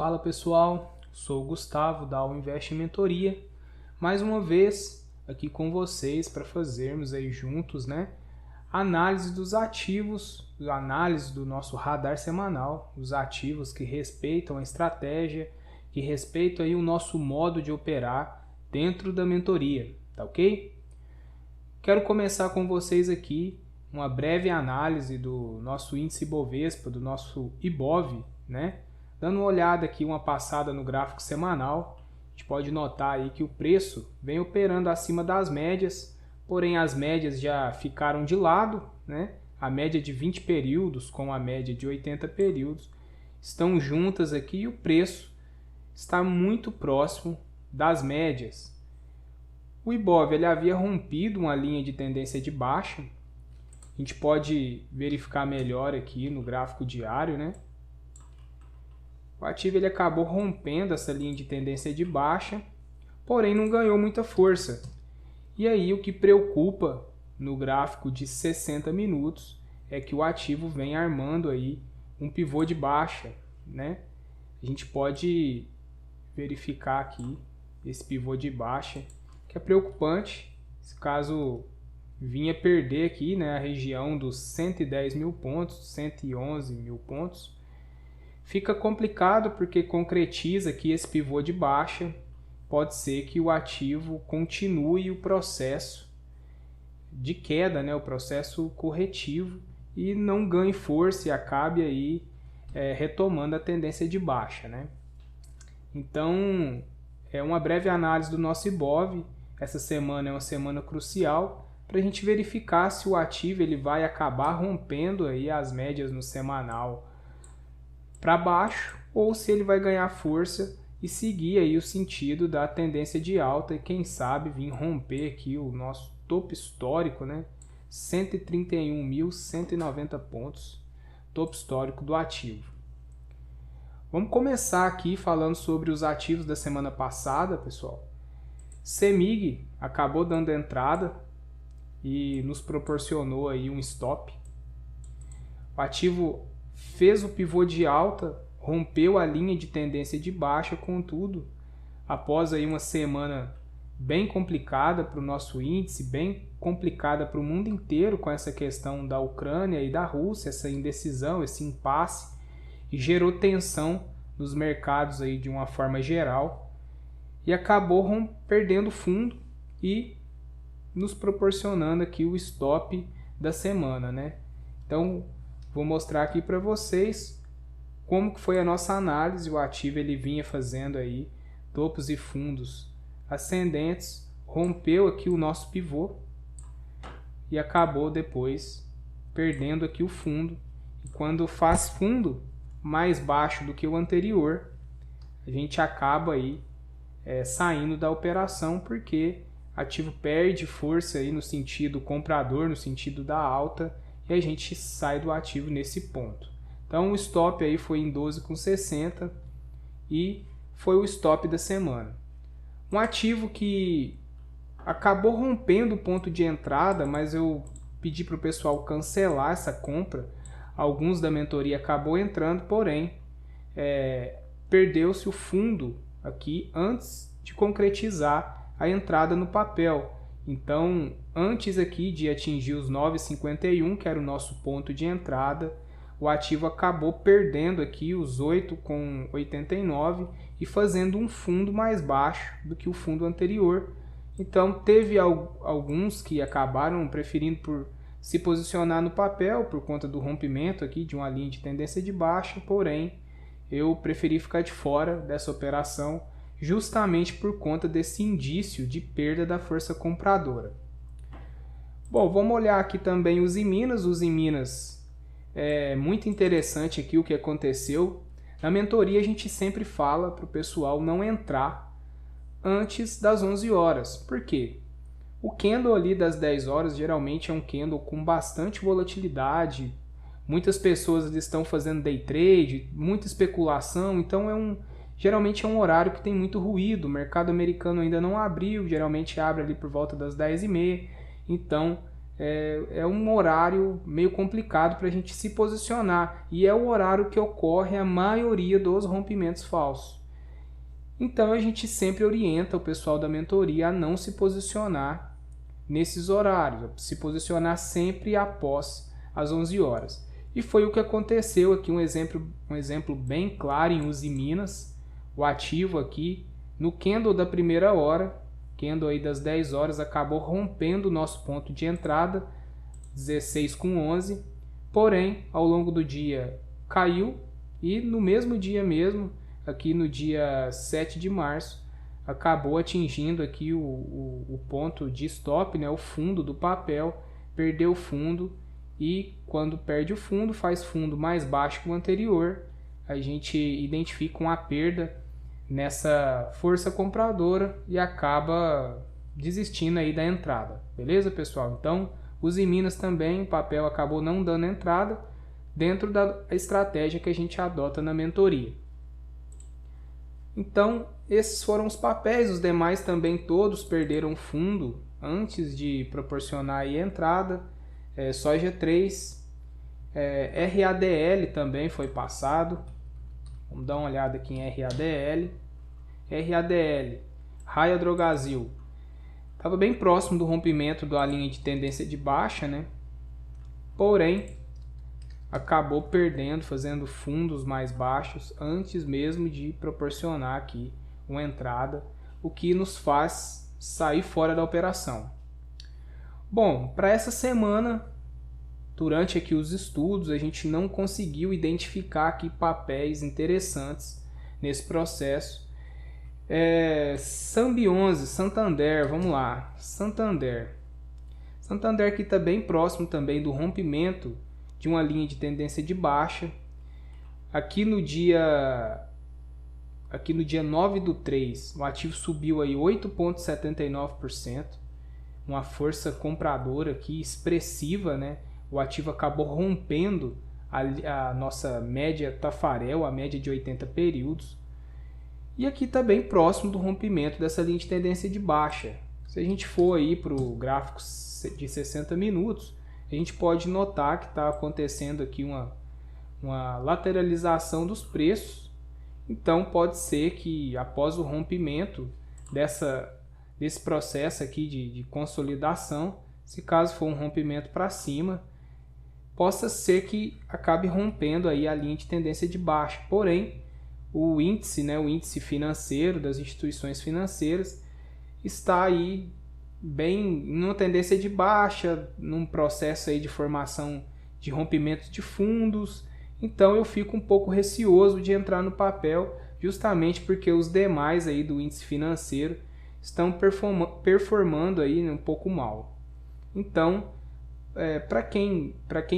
Fala pessoal, sou o Gustavo da Invest Mentoria, mais uma vez aqui com vocês para fazermos aí juntos, análise dos ativos, análise do nosso radar semanal, os ativos que respeitam a estratégia, que respeitam aí o nosso modo de operar dentro da mentoria, tá ok? Quero começar com vocês aqui uma breve análise do nosso índice Bovespa, do nosso IBOV, Dando uma olhada aqui, uma passada no gráfico semanal, a gente pode notar aí que o preço vem operando acima das médias, porém as médias já ficaram de lado, A média de 20 períodos com a média de 80 períodos estão juntas aqui e o preço está muito próximo das médias. O IBOV ele havia rompido uma linha de tendência de baixa, a gente pode verificar melhor aqui no gráfico diário, O ativo ele acabou rompendo essa linha de tendência de baixa, porém não ganhou muita força. E aí o que preocupa no gráfico de 60 minutos é que o ativo vem armando aí um pivô de baixa, A gente pode verificar aqui esse pivô de baixa, que é preocupante. Esse caso vinha perder aqui, a região dos 110 mil pontos, 111 mil pontos. Fica complicado porque concretiza aqui esse pivô de baixa. Pode ser que o ativo continue o processo de queda, o processo corretivo, e não ganhe força e acabe aí retomando a tendência de baixa, Então, é uma breve análise do nosso IBOV. Essa semana é uma semana crucial para a gente verificar se o ativo ele vai acabar rompendo aí as médias no semanal para baixo, ou se ele vai ganhar força e seguir aí o sentido da tendência de alta e quem sabe vir romper aqui o nosso topo histórico, 131.190 pontos, topo histórico do ativo. Vamos começar aqui falando sobre os ativos da semana passada, pessoal. CEMIG acabou dando entrada e nos proporcionou aí um stop. O ativo fez o pivô de alta, rompeu a linha de tendência de baixa, contudo, após aí uma semana bem complicada para o nosso índice, bem complicada para o mundo inteiro com essa questão da Ucrânia e da Rússia, essa indecisão, esse impasse, e gerou tensão nos mercados aí de uma forma geral, e acabou perdendo fundo e nos proporcionando aqui o stop da semana, Então, vou mostrar aqui para vocês como que foi a nossa análise. O ativo ele vinha fazendo aí topos e fundos ascendentes, rompeu aqui o nosso pivô e acabou depois perdendo aqui o fundo. E quando faz fundo mais baixo do que o anterior, a gente acaba aí saindo da operação, porque o ativo perde força aí no sentido comprador, no sentido da alta, e a gente sai do ativo nesse ponto. Então o stop aí foi em 12,60 e foi o stop da semana. Um ativo que acabou rompendo o ponto de entrada, mas eu pedi para o pessoal cancelar essa compra. Alguns da mentoria acabou entrando, porém perdeu-se o fundo aqui antes de concretizar a entrada no papel. Então, antes aqui de atingir os 9,51, que era o nosso ponto de entrada, o ativo acabou perdendo aqui os 8,89 e fazendo um fundo mais baixo do que o fundo anterior. Então, teve alguns que acabaram preferindo por se posicionar no papel por conta do rompimento aqui de uma linha de tendência de baixa, porém, eu preferi ficar de fora dessa operação justamente por conta desse indício de perda da força compradora. Bom, vamos olhar aqui também os Iminas. Os Iminas, é muito interessante aqui o que aconteceu. Na mentoria a gente sempre fala para o pessoal não entrar antes das 11 horas. Por quê? O candle ali das 10 horas geralmente é um candle com bastante volatilidade. Muitas pessoas estão fazendo day trade, muita especulação, então geralmente é um horário que tem muito ruído. O mercado americano ainda não abriu, geralmente abre ali por volta das 10h30. Então, é um horário meio complicado para a gente se posicionar, e é o horário que ocorre a maioria dos rompimentos falsos. Então a gente sempre orienta o pessoal da mentoria a não se posicionar nesses horários, a se posicionar sempre após as 11 horas. E foi o que aconteceu aqui, um exemplo bem claro em Uzi Minas, o ativo aqui no candle da primeira hora, candle aí das 10 horas, acabou rompendo o nosso ponto de entrada, 16,11, porém ao longo do dia caiu e no mesmo dia mesmo, aqui no dia 7 de março, acabou atingindo aqui o ponto de stop, né, o fundo do papel, perdeu o fundo, e quando perde o fundo, faz fundo mais baixo que o anterior, a gente identifica uma perda nessa força compradora e acaba desistindo aí da entrada. Beleza, pessoal? Então, Uzi Minas também, o papel acabou não dando entrada dentro da estratégia que a gente adota na mentoria. Então, esses foram os papéis, os demais também todos perderam fundo antes de proporcionar aí a entrada. Soja 3, RADL também foi passado. Vamos dar uma olhada aqui em RADL. RADL, Raia Drogasil, estava bem próximo do rompimento da linha de tendência de baixa, né? Porém, acabou perdendo, fazendo fundos mais baixos antes mesmo de proporcionar aqui uma entrada, o que nos faz sair fora da operação. Bom, para essa semana, durante aqui os estudos, a gente não conseguiu identificar aqui papéis interessantes nesse processo. Sambi 11, Santander, vamos lá, Santander aqui está bem próximo também do rompimento de uma linha de tendência de baixa. Aqui no dia 9/3, o ativo subiu aí 8,79%, uma força compradora aqui expressiva, né? O ativo acabou rompendo a nossa média Tafarel, a média de 80 períodos. E aqui está bem próximo do rompimento dessa linha de tendência de baixa. Se a gente for aí para o gráfico de 60 minutos, a gente pode notar que está acontecendo aqui uma lateralização dos preços. Então pode ser que após o rompimento desse processo aqui de consolidação, se caso for um rompimento para cima, possa ser que acabe rompendo aí a linha de tendência de baixa. Porém, o índice, né, o índice financeiro das instituições financeiras está aí bem numa tendência de baixa, num processo aí de formação de rompimento de fundos. Então eu fico um pouco receoso de entrar no papel, justamente porque os demais aí do índice financeiro estão performando aí um pouco mal. Então, para quem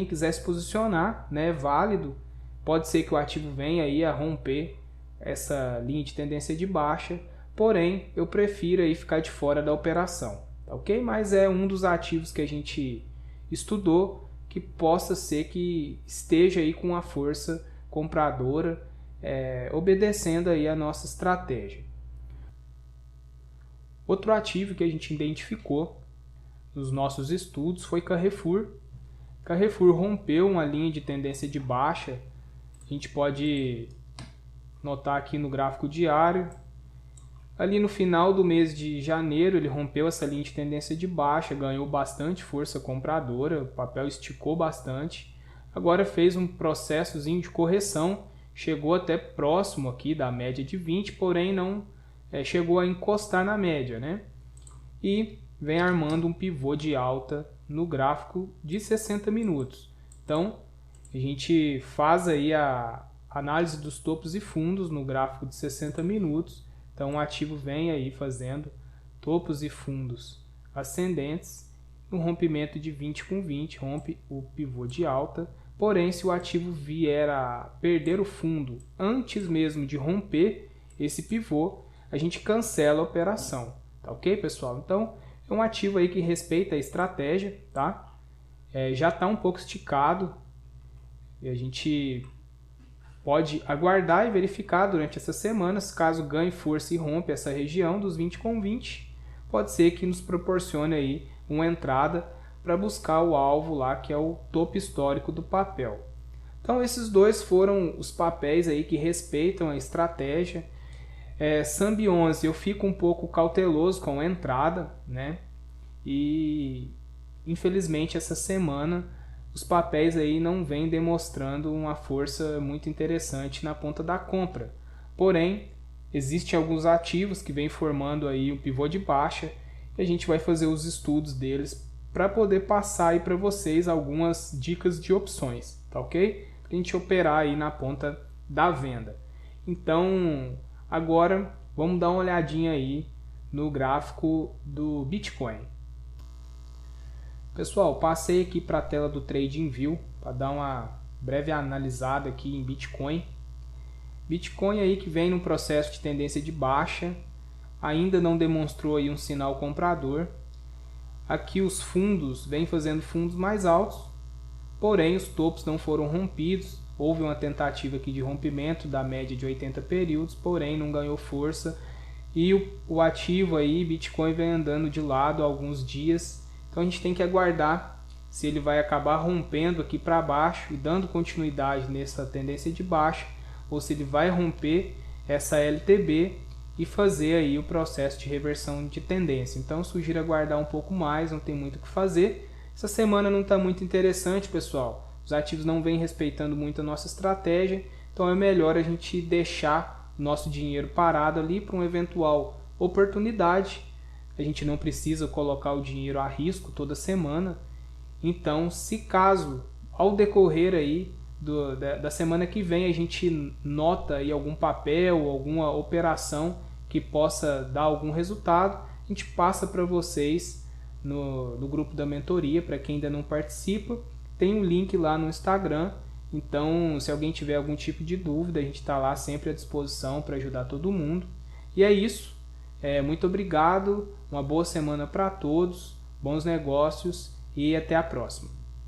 quiser se posicionar, né, é válido. Pode ser que o ativo venha aí a romper essa linha de tendência de baixa, porém eu prefiro aí ficar de fora da operação, tá ok? Mas é um dos ativos que a gente estudou que possa ser que esteja aí com a força compradora, obedecendo aí a nossa estratégia. Outro ativo que a gente identificou nos nossos estudos foi Carrefour. Carrefour rompeu uma linha de tendência de baixa. A gente pode notar aqui no gráfico diário. Ali no final do mês de janeiro ele rompeu essa linha de tendência de baixa, ganhou bastante força compradora, o papel esticou bastante. Agora fez um processozinho de correção, chegou até próximo aqui da média de 20, porém não chegou a encostar na média, né? E vem armando um pivô de alta no gráfico de 60 minutos. Então, a gente faz aí a análise dos topos e fundos no gráfico de 60 minutos. Então, o ativo vem aí fazendo topos e fundos ascendentes, um rompimento de 20 com 20, rompe o pivô de alta. Porém, se o ativo vier a perder o fundo antes mesmo de romper esse pivô, a gente cancela a operação. Tá ok, pessoal? Então, é um ativo aí que respeita a estratégia, tá? Já está um pouco esticado e a gente pode aguardar e verificar durante essas semanas, caso ganhe força e rompa essa região dos 20 com 20, pode ser que nos proporcione aí uma entrada para buscar o alvo lá, que é o topo histórico do papel. Então esses dois foram os papéis aí que respeitam a estratégia. Sambi 11 eu fico um pouco cauteloso com a entrada, né? E infelizmente essa semana os papéis aí não vêm demonstrando uma força muito interessante na ponta da compra. Porém, existem alguns ativos que vêm formando aí um pivô de baixa e a gente vai fazer os estudos deles para poder passar aí para vocês algumas dicas de opções, tá ok? Para a gente operar aí na ponta da venda. Então, agora vamos dar uma olhadinha aí no gráfico do Bitcoin. Pessoal, passei aqui para a tela do TradingView para dar uma breve analisada aqui em Bitcoin. Bitcoin aí que vem num processo de tendência de baixa, ainda não demonstrou aí um sinal comprador. Aqui os fundos vêm fazendo fundos mais altos, porém os topos não foram rompidos. Houve uma tentativa aqui de rompimento da média de 80 períodos, porém não ganhou força. E o ativo aí, Bitcoin, vem andando de lado há alguns dias. Então a gente tem que aguardar se ele vai acabar rompendo aqui para baixo e dando continuidade nessa tendência de baixa, ou se ele vai romper essa LTB e fazer aí o processo de reversão de tendência. Então eu sugiro aguardar um pouco mais, não tem muito o que fazer. Essa semana não está muito interessante, pessoal. Os ativos não vêm respeitando muito a nossa estratégia, então é melhor a gente deixar o nosso dinheiro parado ali para uma eventual oportunidade. A gente não precisa colocar o dinheiro a risco toda semana. Então, se caso ao decorrer aí da semana que vem a gente nota aí algum papel, alguma operação que possa dar algum resultado, a gente passa para vocês no grupo da mentoria. Para quem ainda não participa, tem um link lá no Instagram. Então, se alguém tiver algum tipo de dúvida, a gente está lá sempre à disposição para ajudar todo mundo. E é isso. Muito obrigado, uma boa semana para todos, bons negócios e até a próxima.